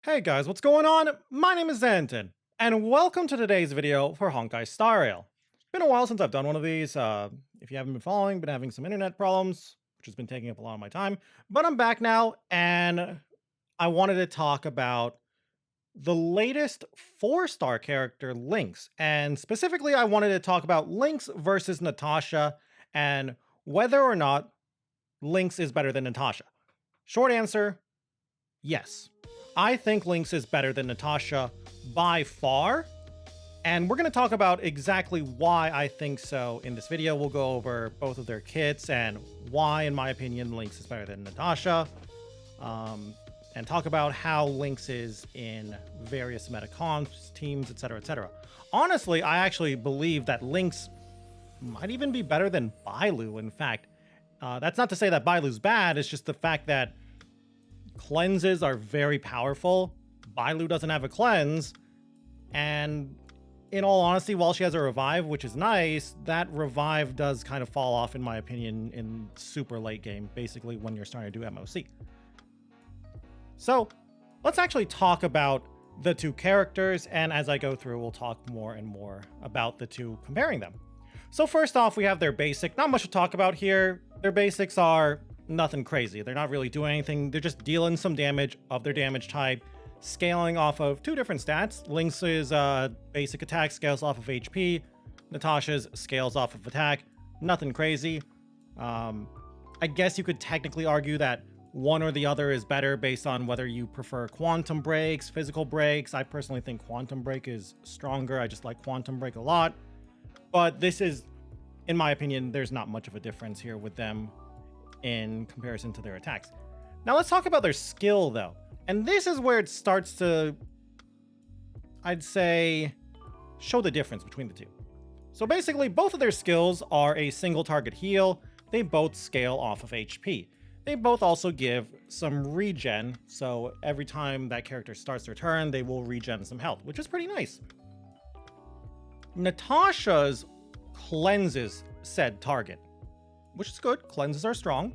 Hey guys, what's going on? My name is Zenton, and welcome to today's video for Honkai Star Rail. It's been a while since I've done one of these. If you haven't been following, been having some internet problems, which has been taking up a lot of my time. But I'm back now, and I wanted to talk about the latest 4-star character, Lynx. And specifically, I wanted to talk about Lynx versus Natasha, and whether or not Lynx is better than Natasha. Short answer, yes. I think Lynx is better than Natasha by far, and we're going to talk about exactly why I think so in this video. We'll go over both of their kits and why, in my opinion, Lynx is better than Natasha, and talk about how Lynx is in various meta comps, teams, etc., etc. Honestly, I actually believe that Lynx might even be better than Bailu, in fact. That's not to say that Bailu's bad, it's just the fact that cleanses are very powerful. Bailu doesn't have a cleanse, and in all honesty, while she has a revive, which is nice, that revive does kind of fall off, in my opinion, in super late game, basically when you're starting to do MOC. So let's actually talk about the two characters, and as I go through, we'll talk more and more about the two, comparing them. So first off, we have their basic. Not much to talk about here. Their basics are nothing crazy. They're not really doing anything. They're just dealing some damage of their damage type, scaling off of two different stats. Lynx's basic attack scales off of HP. Natasha's scales off of attack. Nothing crazy. I guess you could technically argue that one or the other is better based on whether you prefer quantum breaks, physical breaks. I personally think quantum break is stronger. I just like quantum break a lot. But this is, in my opinion, there's not much of a difference here with them in comparison to their attacks. Now let's talk about their skill though. And this is where it starts to, I'd say, show the difference between the two. So basically, both of their skills are a single target heal. They both scale off of HP. They both also give some regen, so every time that character starts their turn, they will regen some health, which is pretty nice. Natasha's cleanses said target, which is good. Cleanses are strong.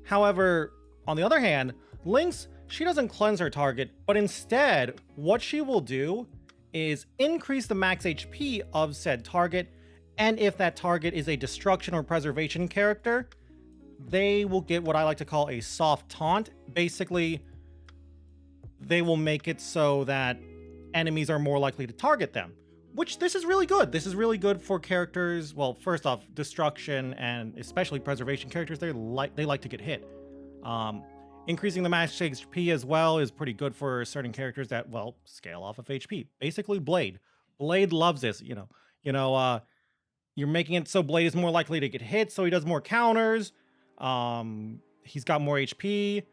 However, on the other hand, Lynx, she doesn't cleanse her target, but instead, what she will do is increase the max HP of said target, and if that target is a destruction or preservation character, they will get what I like to call a soft taunt. Basically, they will make it so that enemies are more likely to target them. Which, this is really good. This is really good for characters, well, first off, destruction and especially preservation characters, they like to get hit. Increasing the max HP as well is pretty good for certain characters that, well, scale off of HP. Basically, Blade. Blade loves this, you're making it so Blade is more likely to get hit, so he does more counters. He's got more HP.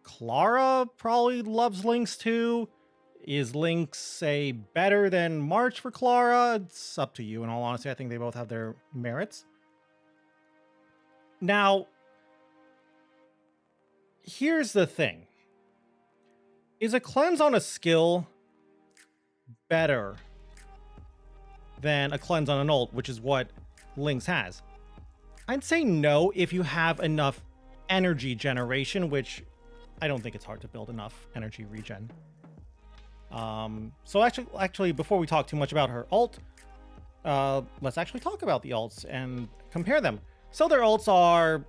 Clara probably loves Lynx too. Is Lynx, say, better than March for Clara? It's up to you. In all honesty, I think they both have their merits. Now, here's the thing. Is a cleanse on a skill better than a cleanse on an ult, which is what Lynx has? I'd say no if you have enough energy generation, which I don't think it's hard to build enough energy regen. So actually, before we talk too much about her ult, let's actually talk about the ults and compare them. So their ults are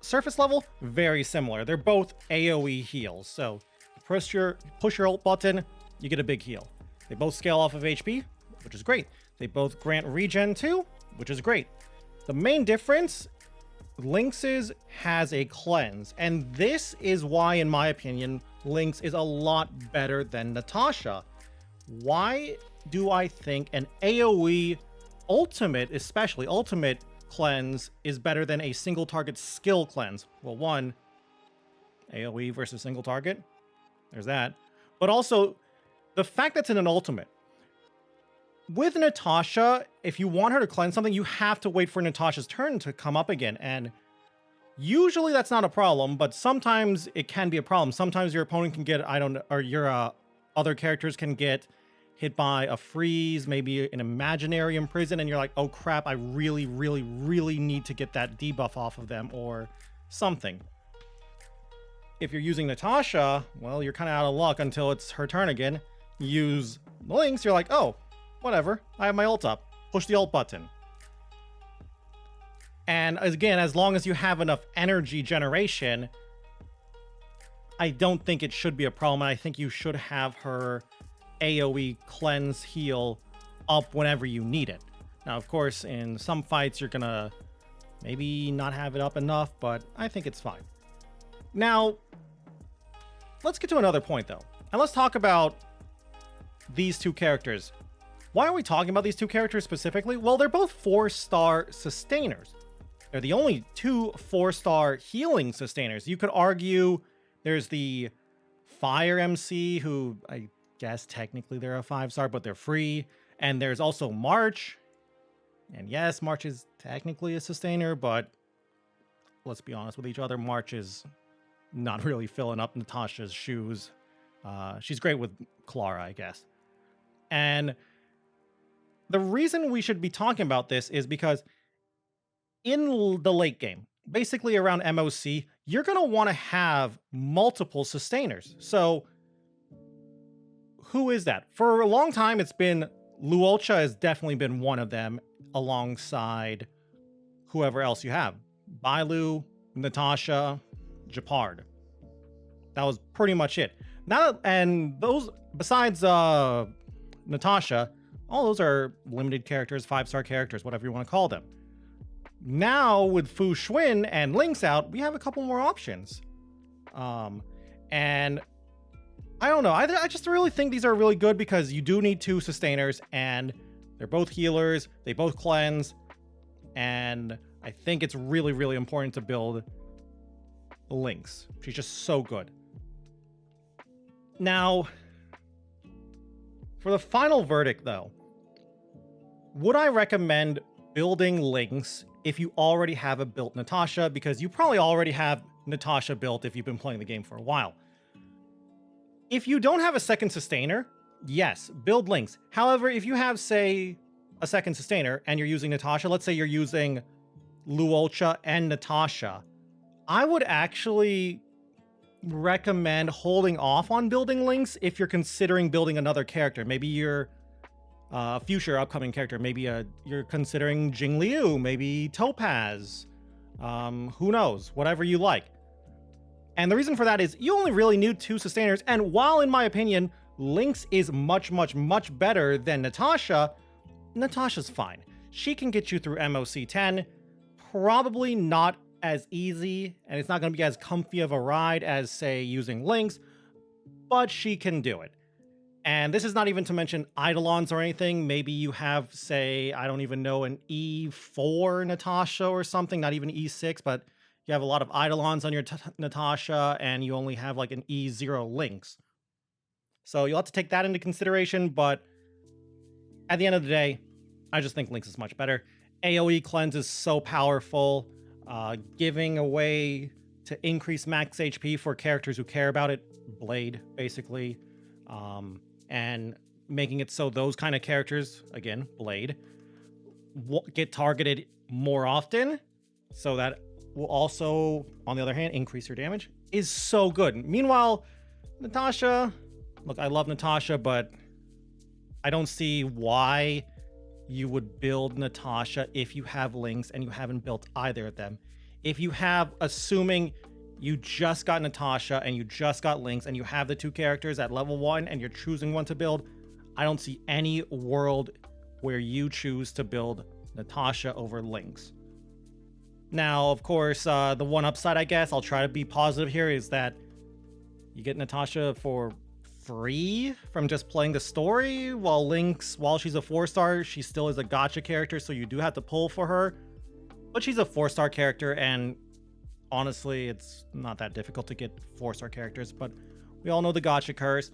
surface level, very similar. They're both AoE heals. So push your ult button, you get a big heal. They both scale off of HP, which is great. They both grant regen too, which is great. The main difference, Lynx's has a cleanse, and this is why, in my opinion, Lynx is a lot better than Natasha. Why do I think an AoE ultimate, especially ultimate cleanse, is better than a single target skill cleanse? Well, one, AoE versus single target, there's that. But also, the fact that's in an ultimate. With Natasha, if you want her to cleanse something, you have to wait for Natasha's turn to come up again, and usually that's not a problem, but sometimes it can be a problem. Sometimes your opponent can get, or your other characters can get hit by a freeze, maybe an imaginary imprison, and you're like, oh crap, I really, really, really need to get that debuff off of them or something. if you're using Natasha, well, you're kind of out of luck until it's her turn again. You use Lynx, you're like, oh, whatever, I have my ult up. Push the ult button. And again, as long as you have enough energy generation, I don't think it should be a problem. I think you should have her AoE cleanse heal up whenever you need it. Now, of course, in some fights, you're gonna maybe not have it up enough, but I think it's fine. Now, let's get to another point, though. And let's talk about these two characters. Why are we talking about these two characters specifically? Well, they're both 4-star sustainers. They're the only two 4-star healing sustainers. You could argue there's the Fire MC, who I guess technically they're a 5-star, but they're free. And there's also March. And yes, March is technically a sustainer, but let's be honest with each other. March is not really filling up Natasha's shoes. She's great with Clara, I guess. And the reason we should be talking about this is because in the late game, basically around MOC, you're going to want to have multiple sustainers. So who is that? For a long time, it's been Luolcha has definitely been one of them alongside whoever else you have. Bailu, Natasha, Japard. That was pretty much it. Now, and those, besides Natasha, all those are limited characters, 5-star characters, whatever you want to call them. Now, with Fu Xuan and Lynx out, we have a couple more options. And I don't know. I just really think these are really good because you do need 2 sustainers, and they're both healers. They both cleanse. And I think it's really, really important to build Lynx. She's just so good. Now, for the final verdict, though, would I recommend building Lynx if you already have a built Natasha? Because you probably already have Natasha built if you've been playing the game for a while. If you don't have a second sustainer, yes, build Lynx. However, if you have, say, a second sustainer and you're using Natasha, let's say you're using Luolcha and Natasha, I would actually recommend holding off on building Lynx if you're considering building another character. Maybe your future upcoming character. Maybe you're considering Jingliu, maybe Topaz. Who knows? Whatever you like. And the reason for that is you only really need 2 sustainers. And while, in my opinion, Lynx is much, much, much better than Natasha, Natasha's fine. She can get you through MOC 10. Probably not as easy, and it's not going to be as comfy of a ride as, say, using Lynx, but she can do it. And this is not even to mention Eidolons or anything. Maybe you have, say, I don't even know, an E4 Natasha or something, not even E6, but you have a lot of Eidolons on your Natasha, and you only have like an E0 Lynx. So you'll have to take that into consideration, but at the end of the day, I just think Lynx is much better. AoE cleanse is so powerful, giving away to increase max HP for characters who care about it, Blade, basically, and making it so those kind of characters, again, Blade, get targeted more often, so that will also, on the other hand, increase your damage, is so good. Meanwhile, Natasha, look, I love Natasha, but I don't see why you would build Natasha if you have Lynx and you haven't built either of them. If you have, assuming you just got Natasha and you just got Lynx and you have the 2 characters at level 1 and you're choosing one to build, I don't see any world where you choose to build Natasha over Lynx. Now, of course, the one upside, I guess, I'll try to be positive here, is that you get Natasha for free from just playing the story, while Lynx, while she's a 4-star, she still is a gacha character, so you do have to pull for her. But she's a 4-star character, and honestly, it's not that difficult to get 4-star characters, but we all know the gacha curse.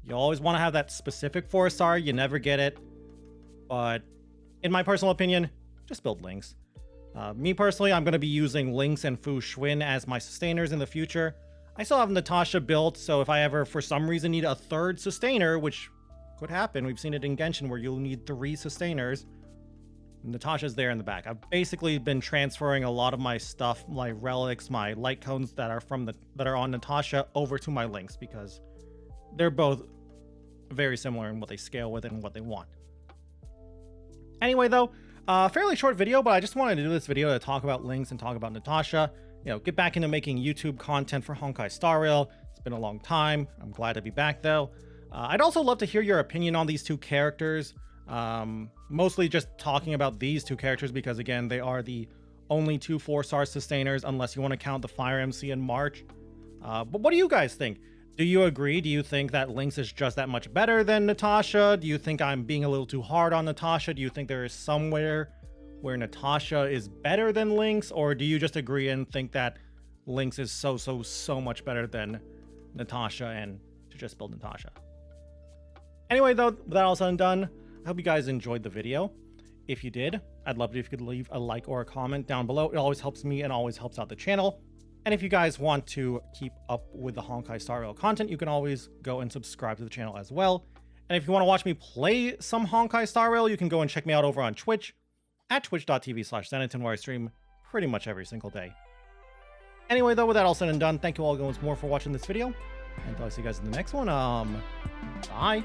You always want to have that specific 4-star, you never get it. But in my personal opinion, just build Lynx. Me personally, I'm going to be using Lynx and Fu Xuan as my sustainers in the future. I still have Natasha built, so if I ever, for some reason, need a 3rd sustainer, which could happen, we've seen it in Genshin where you'll need 3 sustainers, Natasha's there in the back. I've basically been transferring a lot of my stuff, my relics, my light cones that are on Natasha over to my Lynx because they're both very similar in what they scale with and what they want. Anyway, though, fairly short video, but I just wanted to do this video to talk about Lynx and talk about Natasha. You know, get back into making YouTube content for Honkai Star Rail. It's been a long time. I'm glad to be back, though. I'd also love to hear your opinion on these two characters. Mostly just talking about these two characters because, again, they are the only two 4-star sustainers, unless you want to count the Fire MC in March. But what do you guys think? Do you agree? Do you think that Lynx is just that much better than Natasha? Do you think I'm being a little too hard on Natasha? Do you think there is somewhere where Natasha is better than Lynx? Or do you just agree and think that Lynx is so much better than Natasha and to just build Natasha? Anyway, though, with that all said and done, I hope you guys enjoyed the video. If you did, I'd love it if you could leave a like or a comment down below. It always helps me and always helps out the channel. And if you guys want to keep up with the Honkai Star Rail content, you can always go and subscribe to the channel as well. And if you want to watch me play some Honkai Star Rail, you can go and check me out over on Twitch at twitch.tv/Zenington, where I stream pretty much every single day. Anyway, though, with that all said and done, thank you all once more for watching this video. And until I see you guys in the next one, bye.